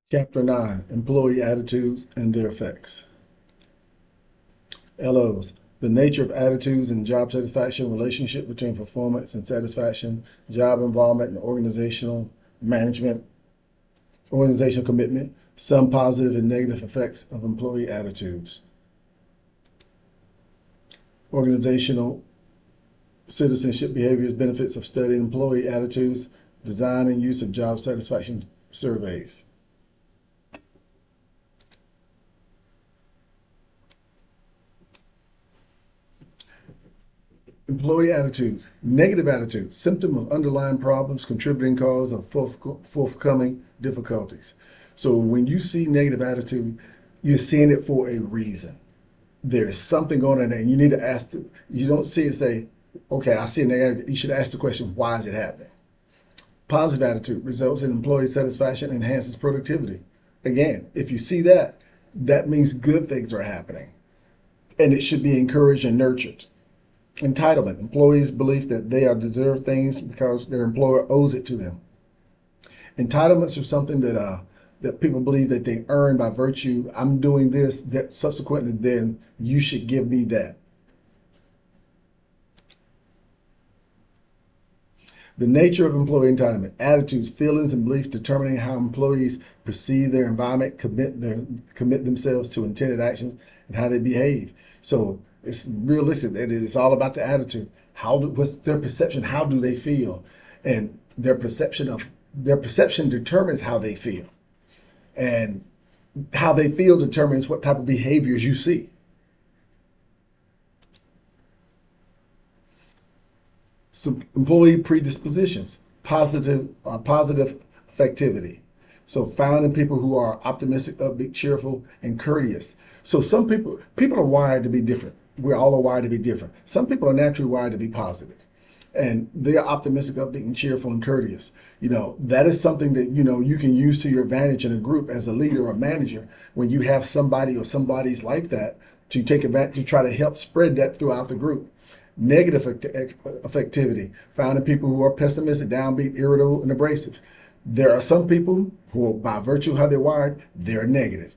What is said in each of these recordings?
Chapter 9, Employee Attitudes and Their Effects. LOs, the nature of attitudes and job satisfaction, relationship between performance and satisfaction, job involvement and organizational management, organizational commitment, some positive and negative effects of employee attitudes. Organizational citizenship behaviors, benefits of studying employee attitudes, design and use of job satisfaction surveys. Employee attitudes, negative attitudes, symptom of underlying problems, contributing cause of forthcoming difficulties. So when you see negative attitude, you're seeing it for a reason. There's something going on there, and you need to ask. You don't see it say, "Okay, I see a negative." You should ask the question, "Why is it happening?" Positive attitude results in employee satisfaction, enhances productivity. Again, if you see that, that means good things are happening, and it should be encouraged and nurtured. Entitlement, employees' belief that they are deserve things because their employer owes it to them. Entitlements are something that people believe that they earn by virtue. I'm doing this, that subsequently then you should give me that. The nature of employee entitlement, attitudes, feelings, and beliefs determining how employees perceive their environment, commit themselves to intended actions, and how they behave. So it's realistic. It's all about the attitude. What's their perception? How do they feel? And their perception determines how they feel. And how they feel determines what type of behaviors you see. Some employee predispositions, positive affectivity. So found in people who are optimistic, upbeat, cheerful, and courteous. So some people are wired to be different. We're all wired to be different. Some people are naturally wired to be positive, and they are optimistic, upbeat, and cheerful and courteous. That is something that you can use to your advantage in a group as a leader or manager when you have somebody or somebody's like that to take advantage to try to help spread that throughout the group. Negative affectivity found in people who are pessimistic, downbeat, irritable, and abrasive. There are some people who, by virtue of how they're wired, they're negative.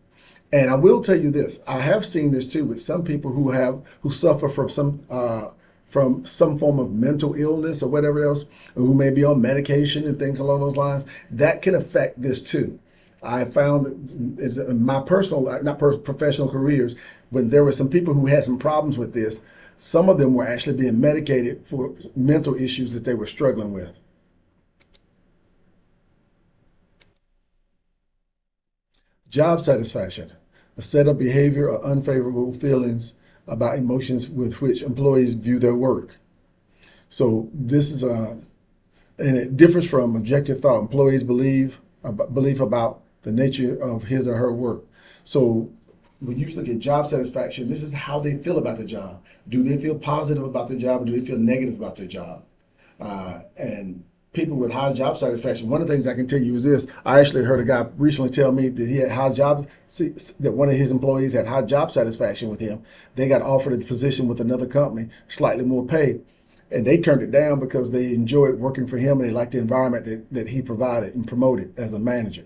And I will tell you this: I have seen this too with some people who suffer from some form of mental illness or whatever else, or who may be on medication and things along those lines. That can affect this too. I found in my personal, not professional careers, when there were some people who had some problems with this, some of them were actually being medicated for mental issues that they were struggling with. Job satisfaction, a set of behavior or unfavorable feelings about emotions with which employees view their work. So this is and it differs from objective thought. Employees belief about the nature of his or her work. So when you look at job satisfaction, this is how they feel about the job. Do they feel positive about their job, or do they feel negative about their job? And people with high job satisfaction, one of the things I can tell you is this: I actually heard a guy recently tell me that he had that one of his employees had high job satisfaction with him. They got offered a position with another company, slightly more pay, and they turned it down because they enjoyed working for him and they liked the environment that he provided and promoted as a manager.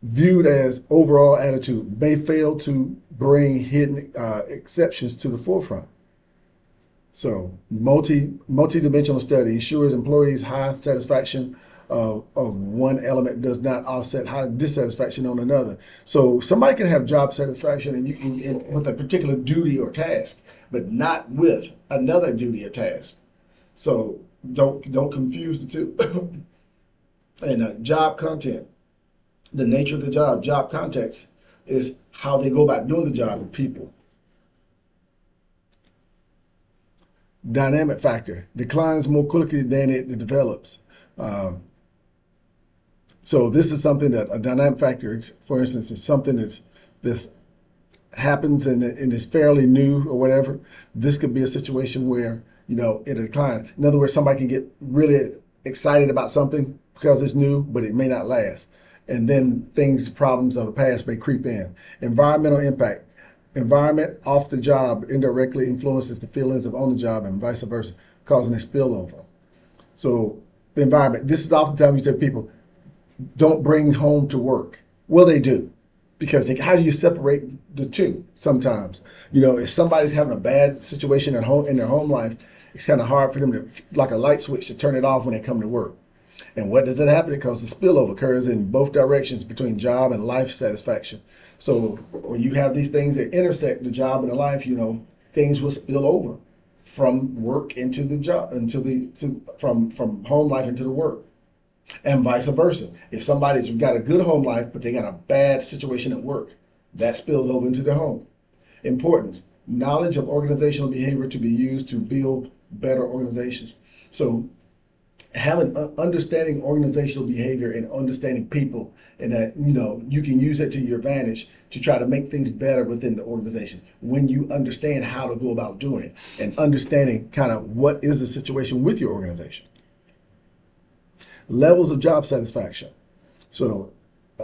Viewed as overall attitude may fail to bring hidden exceptions to the forefront. So multi-dimensional study ensures employees high satisfaction of one element does not offset high dissatisfaction on another. So somebody can have job satisfaction and you can with a particular duty or task, but not with another duty or task. So don't confuse the two. And job content, the nature of the job context is how they go about doing the job with people. Dynamic factor declines more quickly than it develops. Um, so this is something that a dynamic factor, for instance, is something this happens and is fairly new or whatever. This could be a situation where it declines. In other words, somebody can get really excited about something because it's new, but it may not last. And then problems of the past may creep in. Environmental impact. Environment off the job indirectly influences the feelings of on the job and vice versa, causing a spillover. So environment. This is oftentimes you tell people, don't bring home to work. Well, they do. Because how do you separate the two sometimes? If somebody's having a bad situation at home in their home life, it's kind of hard for them to, like a light switch, to turn it off when they come to work. And what does that happen? Because the spillover occurs in both directions between job and life satisfaction. So when you have these things that intersect the job and the life, things will spill over from work into the job, from home life into the work, and vice versa. If somebody's got a good home life but they got a bad situation at work, that spills over into their home. Importance: knowledge of organizational behavior to be used to build better organizations. So having understanding organizational behavior and understanding people, and that you can use it to your advantage to try to make things better within the organization when you understand how to go about doing it and understanding kind of what is the situation with your organization. Levels of job satisfaction. So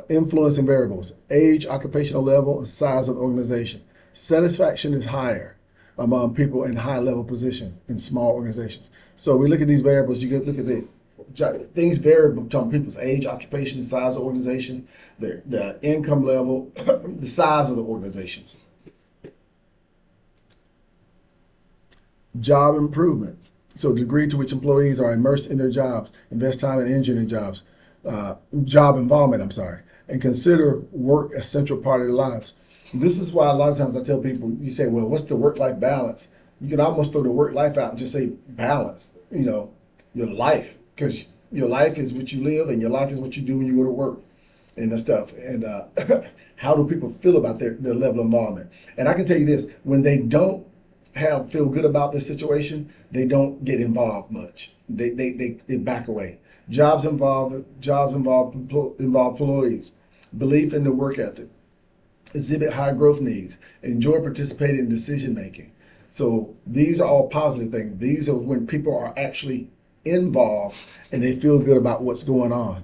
influencing variables: age, occupational level, and size of the organization. Satisfaction is higher among people in high level positions in small organizations. So we look at these variables. You can look at the things vary between people's age, occupation, size of organization, the income level, the size of the organizations. Job improvement. So the degree to which employees are immersed in their jobs, invest time and energy in their jobs, job involvement, and consider work a central part of their lives. This is why a lot of times I tell people, you say, well, what's the work-life balance? You can almost throw the work-life out and just say balance, your life, because your life is what you live and your life is what you do when you go to work and that stuff. And how do people feel about their level of involvement? And I can tell you this, when they don't feel good about this situation, they don't get involved much. They back away. Jobs involve employees, belief in the work ethic, exhibit high growth needs, enjoy participating in decision making. So these are all positive things. These are when people are actually involved and they feel good about what's going on.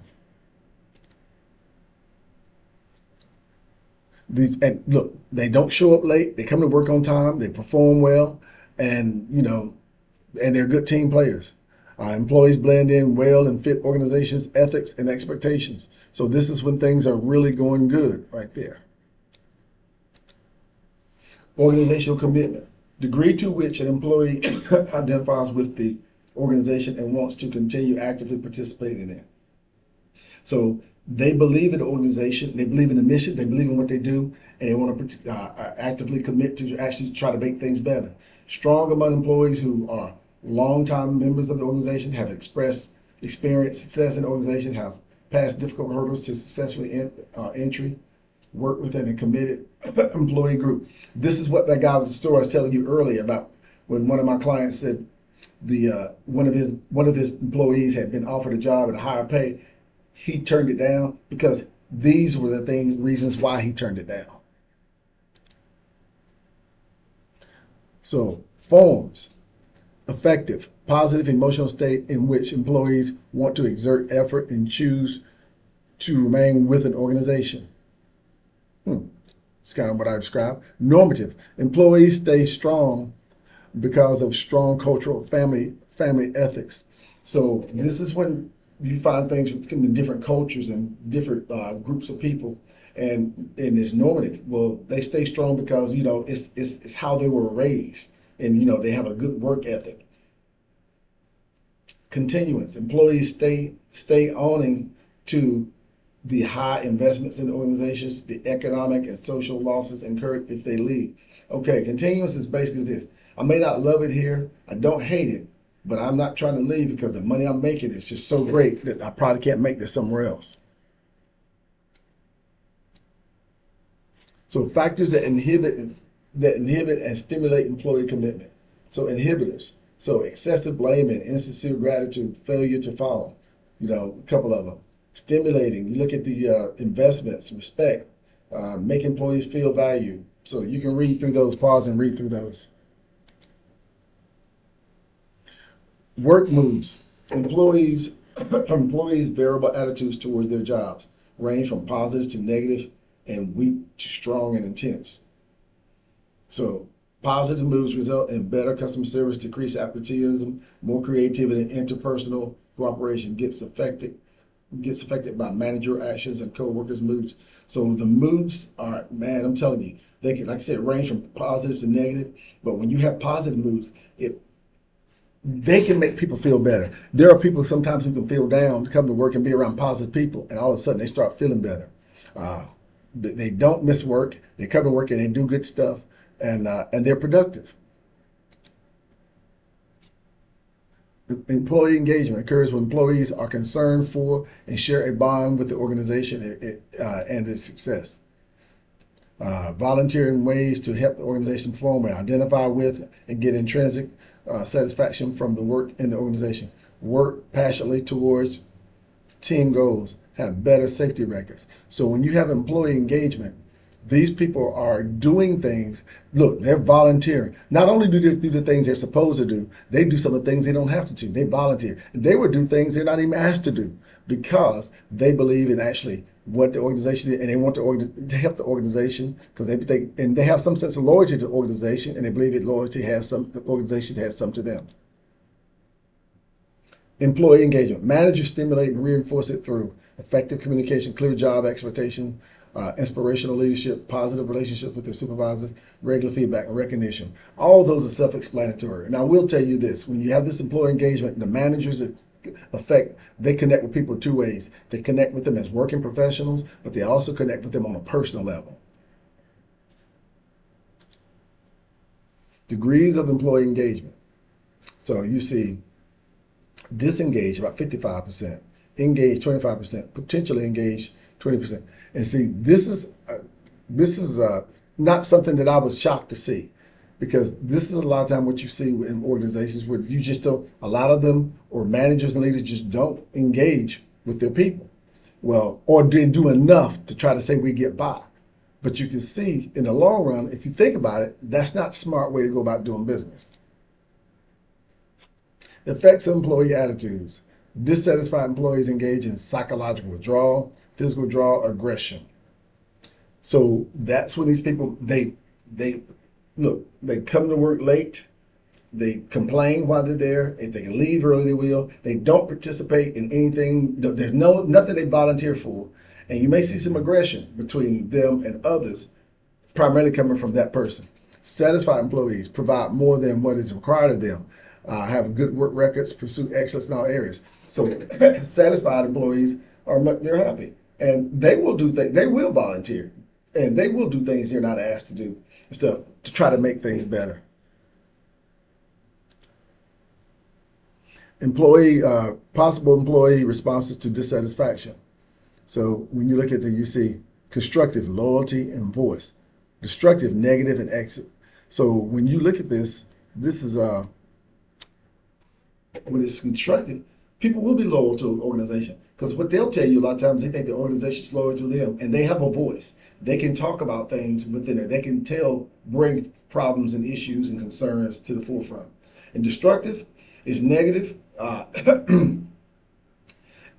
And look, they don't show up late. They come to work on time. They perform well, and and they're good team players. Employees blend in well and fit organizations' ethics and expectations. So this is when things are really going good right there. Organizational commitment: degree to which an employee identifies with the organization and wants to continue actively participating in it. So they believe in the organization, they believe in the mission, they believe in what they do, and they want to actively commit to actually try to make things better. Strong among employees who are longtime members of the organization, have experienced success in the organization, have passed difficult hurdles to successfully entry, work within a committed employee group. This is what that guy with the story I was telling you earlier about when one of my clients said one of his employees had been offered a job at a higher pay. He turned it down because these were the reasons why he turned it down. So forms: effective, positive emotional state in which employees want to exert effort and choose to remain with an organization. It's kind of what I described. Normative: employees stay strong because of strong cultural family ethics. So this is when you find things in different cultures and different groups of people, and it's normative. Well, they stay strong because it's how they were raised, and they have a good work ethic. Continuance: employees stay owning to the high investments in the organizations, the economic and social losses incurred if they leave. Okay, continuance is basically this: I may not love it here, I don't hate it, but I'm not trying to leave because the money I'm making is just so great that I probably can't make this somewhere else. So factors that inhibit and stimulate employee commitment. So inhibitors: so excessive blame and insincere gratitude, failure to follow. A couple of them. Stimulating: you look at the investments, respect, make employees feel valued. So you can read through those, pause and read through those. Work moods: employees' variable attitudes towards their jobs range from positive to negative and weak to strong and intense. So positive moods result in better customer service, decreased absenteeism, more creativity, and interpersonal cooperation gets affected by manager actions and co-workers' moods. So the moods are, man, I'm telling you, they can, like I said, range from positive to negative. But when you have positive moods, they can make people feel better. There are people sometimes who can feel down, come to work and be around positive people, and all of a sudden they start feeling better. They don't miss work. They come to work and they do good stuff, and they're productive. Employee engagement occurs when employees are concerned for and share a bond with the organization and its success. Volunteering ways to help the organization perform and identify with and get intrinsic satisfaction from the work in the organization. Work passionately towards team goals. Have better safety records. So when you have employee engagement, these people are doing things. Look, they're volunteering. Not only do they do the things they're supposed to do, they do some of the things they don't have to do. They volunteer. They would do things they're not even asked to do because they believe in actually what the organization is, and they want to help the organization because they have some sense of loyalty to the organization, and they believe that the organization has some to them. Employee engagement. Managers stimulate and reinforce it through effective communication, clear job expectation, inspirational leadership, positive relationships with their supervisors, regular feedback, and recognition. All those are self-explanatory. And I will tell you this, when you have this employee engagement, the managers they connect with people two ways. They connect with them as working professionals, but they also connect with them on a personal level. Degrees of employee engagement. So you see disengaged about 55%, engaged 25%, potentially engaged 20%. And see, this is not something that I was shocked to see, because this is a lot of time what you see in organizations where you just don't, a lot of them or managers and leaders just don't engage with their people. Well, or they do enough to try to say we get by. But you can see in the long run, if you think about it, that's not a smart way to go about doing business. Effects of employee attitudes. Dissatisfied employees engage in psychological withdrawal, physical withdrawal, aggression. So that's when these people, they come to work late, they complain while they're there. If they can leave early, they will. They don't participate in anything. There's nothing they volunteer for. And you may see some aggression between them and others, primarily coming from that person. Satisfied employees provide more than what is required of them, have good work records, pursue excellence in all areas. So satisfied employees they're happy, and they will do things. They will volunteer, and they will do things they're not asked to do, stuff to try to make things better. Possible employee responses to dissatisfaction. So when you look at you see constructive, loyalty, and voice. Destructive, negative, and exit. So when you look at this is when it's constructive, people will be loyal to an organization, because what they'll tell you a lot of times, they think the organization is loyal to them, and they have a voice. They can talk about things within it. They can bring problems and issues and concerns to the forefront. And destructive is negative.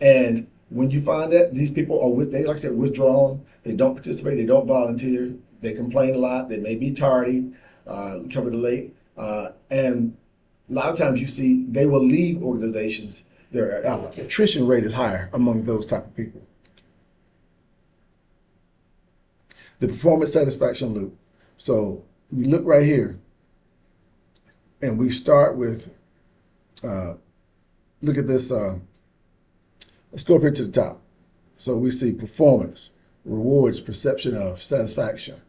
And when you find that these people are like I said, withdrawn, they don't participate, they don't volunteer, they complain a lot, they may be tardy, coming late, and a lot of times you see they will leave organizations. Their attrition rate is higher among those type of people. The performance satisfaction loop. So we look right here, and we start with, look at this, let's go up here to the top. So we see performance, rewards, perception of satisfaction.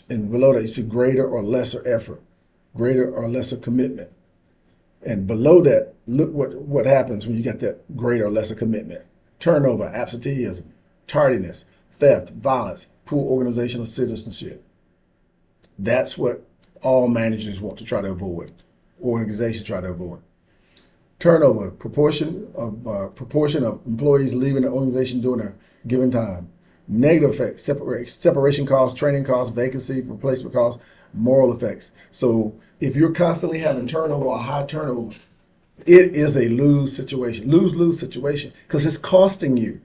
And below that, you see greater or lesser effort, greater or lesser commitment. And below that, look what happens when you get that greater or lesser commitment. Turnover, absenteeism, tardiness, theft, violence, poor organizational citizenship. That's what all managers want to try to avoid, organizations try to avoid. Turnover, proportion of employees leaving the organization during a given time. Negative effects, separation costs, training costs, vacancy, replacement costs, moral effects. So if you're constantly having turnover or high turnover, it is a lose situation, lose-lose situation, because it's costing you.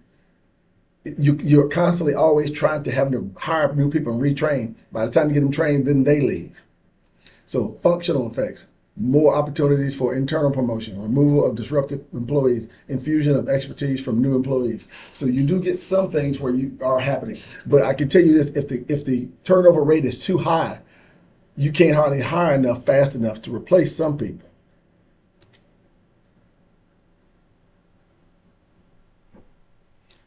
You're constantly always trying to have to hire new people and retrain. By the time you get them trained, then they leave. So functional effects, more opportunities for internal promotion, removal of disruptive employees, infusion of expertise from new employees. So you do get some things where you are happening. But I can tell you this, if the turnover rate is too high, you can't hardly hire enough fast enough to replace some people.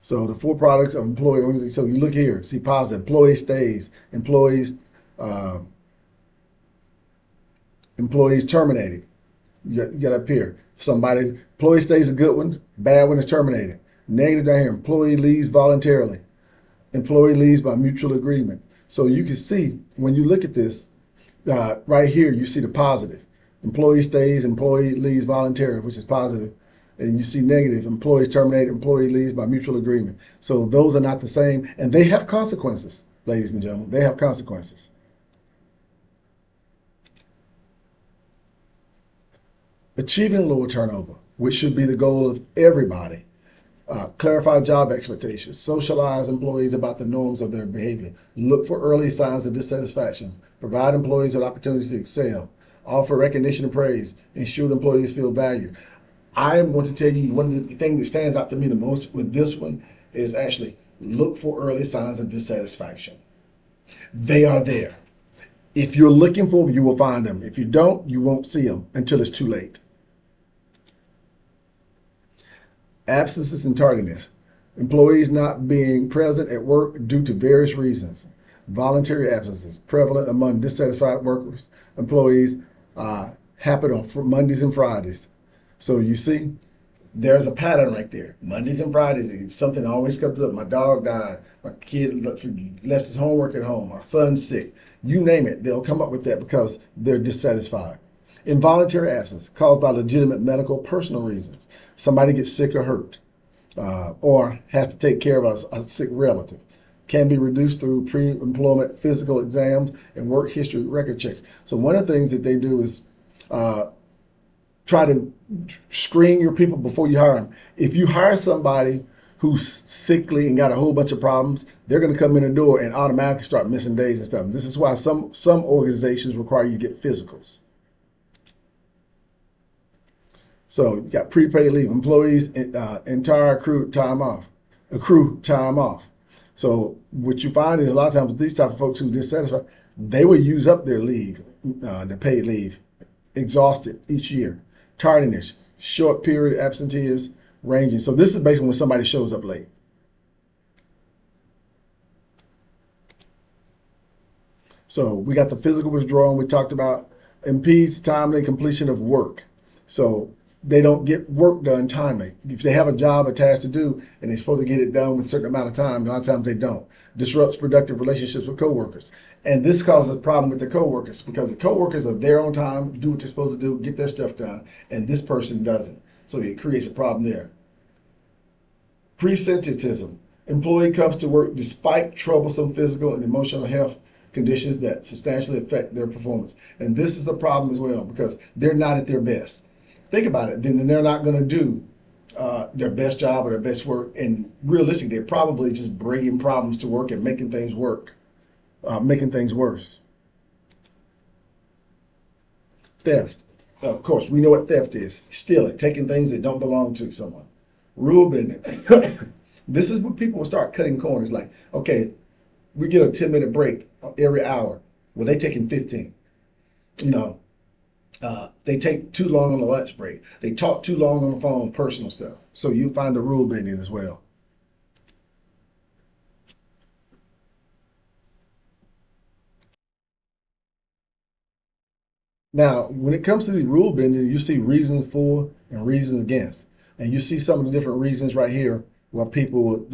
So the four products of employee organization. So you look here, see positive, employee stays, uh, employees terminated. You got up here. Somebody, employee stays a good one, bad one is terminated. Negative down here, employee leaves voluntarily. Employee leaves by mutual agreement. So you can see when you look at this, right here, you see the positive. Employee stays, employee leaves voluntarily, which is positive. And you see negative, employees terminated, employee leaves by mutual agreement. So those are not the same, and they have consequences, ladies and gentlemen. They have consequences. Achieving lower turnover, which should be the goal of everybody. Clarify job expectations. Socialize employees about the norms of their behavior. Look for early signs of dissatisfaction. Provide employees with opportunities to excel. Offer recognition and praise. Ensure that employees feel valued. I am going to tell you one of the things that stands out to me the most with this one is actually look for early signs of dissatisfaction. They are there. If you're looking for them, you will find them. If you don't, you won't see them until it's too late. Absences and tardiness. Employees not being present at work due to various reasons. Voluntary absences, prevalent among dissatisfied workers, employees, happen on Mondays and Fridays. So you see, there's a pattern right there. Mondays and Fridays, something always comes up. My dog died. My kid left his homework at home. My son's sick. You name it, they'll come up with that because they're dissatisfied. Involuntary absence caused by legitimate medical personal reasons. Somebody gets sick or hurt, or has to take care of a sick relative. Can be reduced through pre-employment physical exams and work history record checks. So one of the things that they do is try to screen your people before you hire them. If you hire somebody who's sickly and got a whole bunch of problems, they're going to come in the door and automatically start missing days and stuff. This is why some organizations require you to get physicals. So you got prepaid leave. Employees entire accrue time off. So what you find is a lot of times with these type of folks who are dissatisfied, they will use up their leave, their paid leave, exhausted each year. Tardiness, short period absenteeism, ranging. So this is basically when somebody shows up late. So we got the physical withdrawal we talked about. Impedes timely completion of work. So they don't get work done timely. If they have a job, a task to do, and they're supposed to get it done with a certain amount of time, a lot of times they don't. Disrupts productive relationships with coworkers. And this causes a problem with the coworkers because the coworkers are there on time, do what they're supposed to do, get their stuff done, and this person doesn't. So it creates a problem there. Presentism. Employee comes to work despite troublesome physical and emotional health conditions that substantially affect their performance. And this is a problem as well because they're not at their best. Think about it, then they're not going to do their best job or their best work. And realistically, they're probably just bringing problems to work and making things work, making things worse. Theft. Of course, we know what theft is. Stealing, taking things that don't belong to someone. Rule bending. This is when people will start cutting corners like, okay, we get a 10-minute break every hour. Well, they taking 15. You know, they take too long on the lunch break. They talk too long on the phone, personal stuff. So you find the rule bending as well. Now, when it comes to the rule bending, you see reasons for and reasons against. And you see some of the different reasons right here where people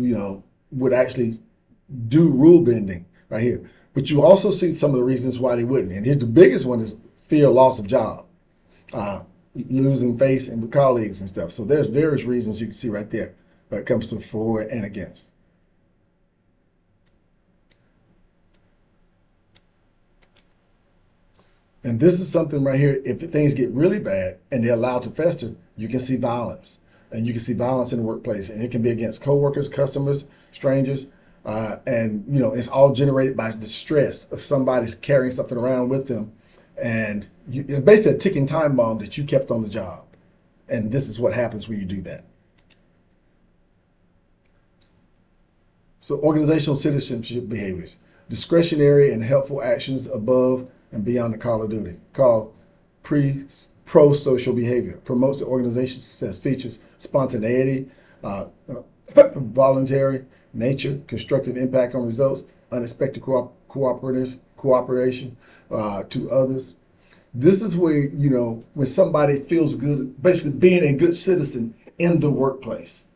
would actually do rule bending right here. But you also see some of the reasons why they wouldn't. And here's the biggest one is fear of loss of job, losing face and with colleagues and stuff. So there's various reasons you can see right there when it comes to for and against. And this is something right here, if things get really bad and they're allowed to fester, you can see violence. And you can see violence in the workplace. And it can be against coworkers, customers, strangers. And it's all generated by the stress of somebody's carrying something around with them. And It's basically a ticking time bomb that you kept on the job. And this is what happens when you do that. So organizational citizenship behaviors, discretionary and helpful actions above and beyond the call of duty, called pro-social behavior, promotes the organization's success, features spontaneity, uh, voluntary nature, constructive impact on results, unexpected cooperation to others. This is where, when somebody feels good, basically being a good citizen in the workplace.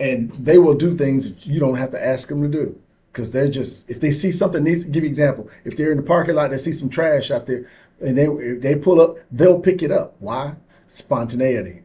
And they will do things that you don't have to ask them to do, because they're just, if they see something needs, give you an example, if they're in the parking lot, they see some trash out there and they pull up, they'll pick it up. Why? Spontaneity.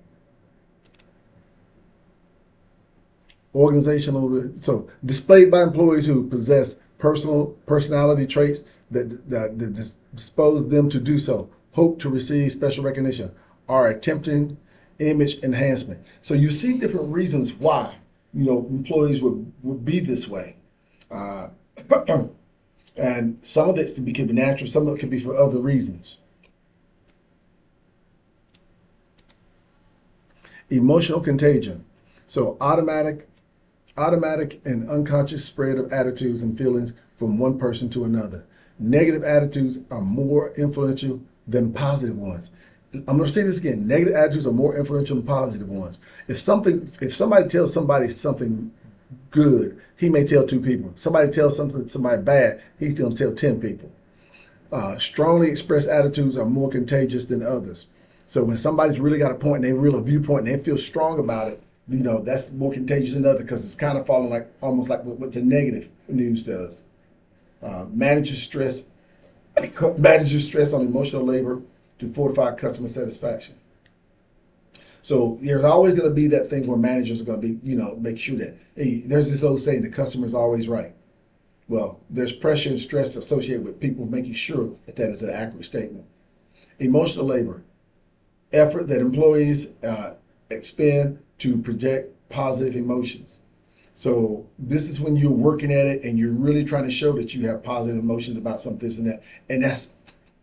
Organizational, so displayed by employees who possess personality traits that dispose them to do so, hope to receive special recognition, are attempting image enhancement. So you see different reasons why employees would be this way. Uh, and some of it could be natural, some of it could be for other reasons. Emotional contagion. So automatic and unconscious spread of attitudes and feelings from one person to another. Negative attitudes are more influential than positive ones. I'm going to say this again. Negative attitudes are more influential than positive ones. If somebody tells somebody something good, he may tell 2 people. Somebody tells somebody bad, he's going to tell 10 people. Strongly expressed attitudes are more contagious than others. So when somebody's really got a point and they really a viewpoint and they feel strong about it, that's more contagious than others, because it's kind of falling almost like what the negative news does. Manages stress on emotional labor to fortify customer satisfaction. So there's always going to be that thing where managers are going to be, make sure that, hey, there's this old saying, the customer is always right. Well, there's pressure and stress associated with people making sure that is an accurate statement. Emotional labor, effort that employees expend to project positive emotions. So this is when you're working at it and you're really trying to show that you have positive emotions about something, this and that. And that's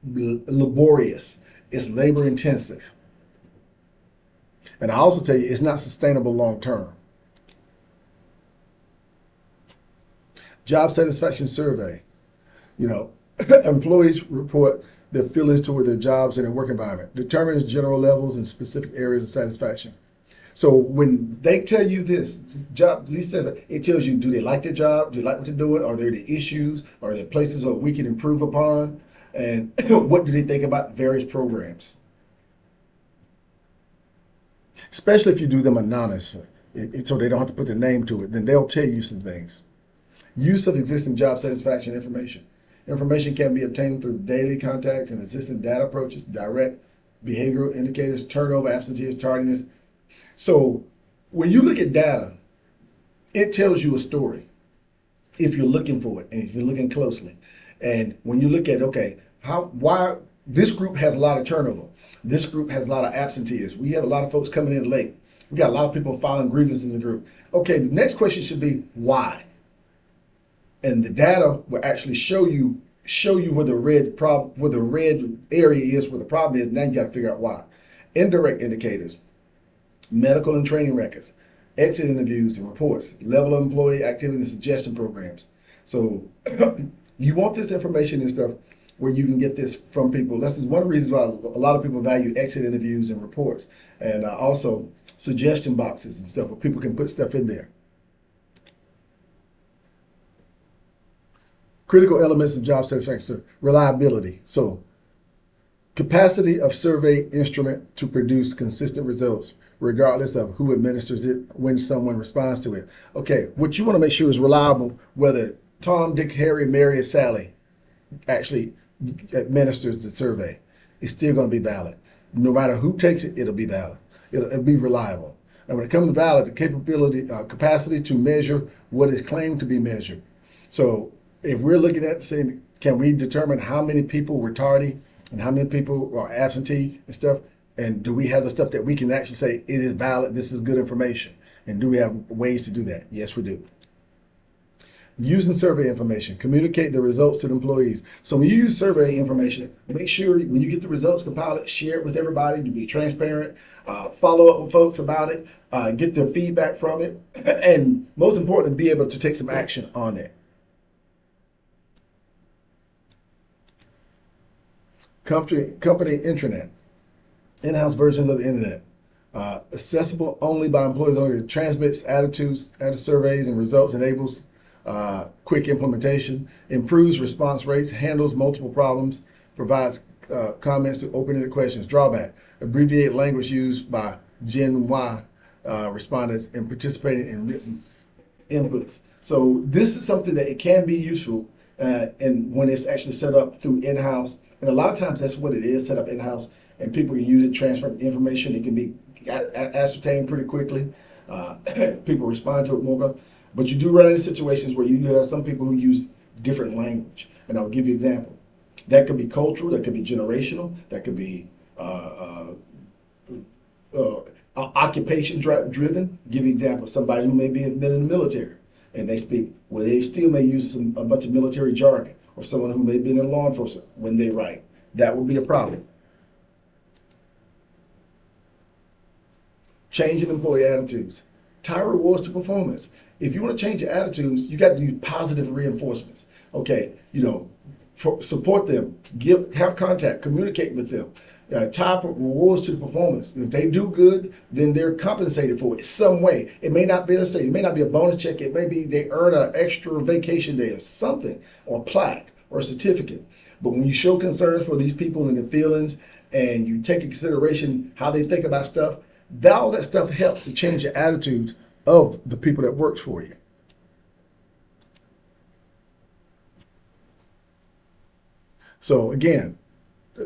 laborious. It's labor intensive. And I also tell you, it's not sustainable long term. Job satisfaction survey. Employees report their feelings toward their jobs and their work environment. Determines general levels and specific areas of satisfaction. So when they tell you this it tells you, do they like their job? Do they like what they're doing? Are there the issues? Are there places where we can improve upon? And what do they think about various programs? Especially if you do them anonymously, so they don't have to put their name to it, then they'll tell you some things. Use of existing job satisfaction information. Information can be obtained through daily contacts and existing data approaches, direct behavioral indicators, turnover, absenteeism, tardiness. So when you look at data, it tells you a story if you're looking for it and if you're looking closely. And when you look at, okay, why this group has a lot of turnover, this group has a lot of absenteeism, we have a lot of folks coming in late, we got a lot of people filing grievances in the group. Okay, the next question should be why? And the data will actually show you where the red area is, where the problem is. Now you got to figure out why. Indirect indicators, medical and training records, exit interviews and reports, level of employee activity and suggestion programs. So you want this information and stuff where you can get this from people. This is one of the reasons why a lot of people value exit interviews and reports, and also suggestion boxes and stuff where people can put stuff in there. Critical elements of job satisfaction: reliability. So capacity of survey instrument to produce consistent results, regardless of who administers it, when someone responds to it. Okay, what you want to make sure is reliable, whether Tom, Dick, Harry, Mary, or Sally actually administers the survey. It's still going to be valid. No matter who takes it, it'll be valid. It'll be reliable. And when it comes to valid, the capacity to measure what is claimed to be measured. So if we're looking at saying, can we determine how many people were tardy and how many people are absentee and stuff? And do we have the stuff that we can actually say it is valid, this is good information? And do we have ways to do that? Yes, we do. Using survey information, communicate the results to the employees. So when you use survey information, make sure when you get the results, compile it, share it with everybody to be transparent, follow up with folks about it, get their feedback from it, and most important, be able to take some action on it. Company intranet, in-house version of the internet. Accessible only by employees only. Transmits attitudes, surveys, and results. Enables quick implementation. Improves response rates. Handles multiple problems. Provides comments to open-ended questions. Drawback: abbreviated language used by Gen Y respondents and participating in written inputs. So this is something that it can be useful, and when it's actually set up through in-house. And a lot of times that's what it is, set up in-house, and people can use it, transfer information. It can be ascertained pretty quickly. People respond to it more. But you do run into situations where you have some people who use different language. And I'll give you an example. That could be cultural, that could be generational, that could be occupation driven. Give you an example, somebody who may be been in the military and they speak, well, they still may use a bunch of military jargon, or someone who may be in law enforcement when they write. That would be a problem. Changing employee attitudes. Tie rewards to performance. If you want to change your attitudes, you got to use positive reinforcements. Okay, support them, have contact, communicate with them. Tie rewards to the performance. If they do good, then they're compensated for it some way. It may not be, let's say, it may not be a bonus check. It may be they earn an extra vacation day or something, or a plaque or a certificate. But when you show concerns for these people and their feelings, and you take into consideration how they think about stuff, all that stuff helps to change the attitudes of the people that works for you. So again,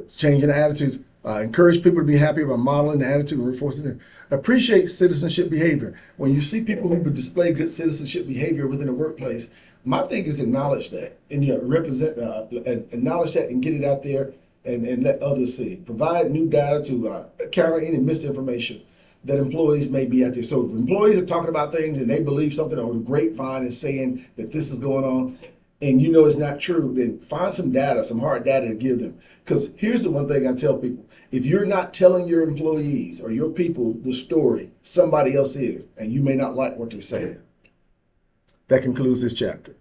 changing the attitudes. Encourage people to be happy about modeling the attitude and reinforcing it. Appreciate citizenship behavior. When you see people who display good citizenship behavior within the workplace, my thing is acknowledge that and acknowledge that and get it out there and let others see. Provide new data to counter any misinformation that employees may be out there. So if employees are talking about things and they believe something, or the grapevine is saying that this is going on, and you know it's not true, then find some data, some hard data to give them. Because here's the one thing I tell people: if you're not telling your employees or your people the story, somebody else is, and you may not like what they're saying. That concludes this chapter.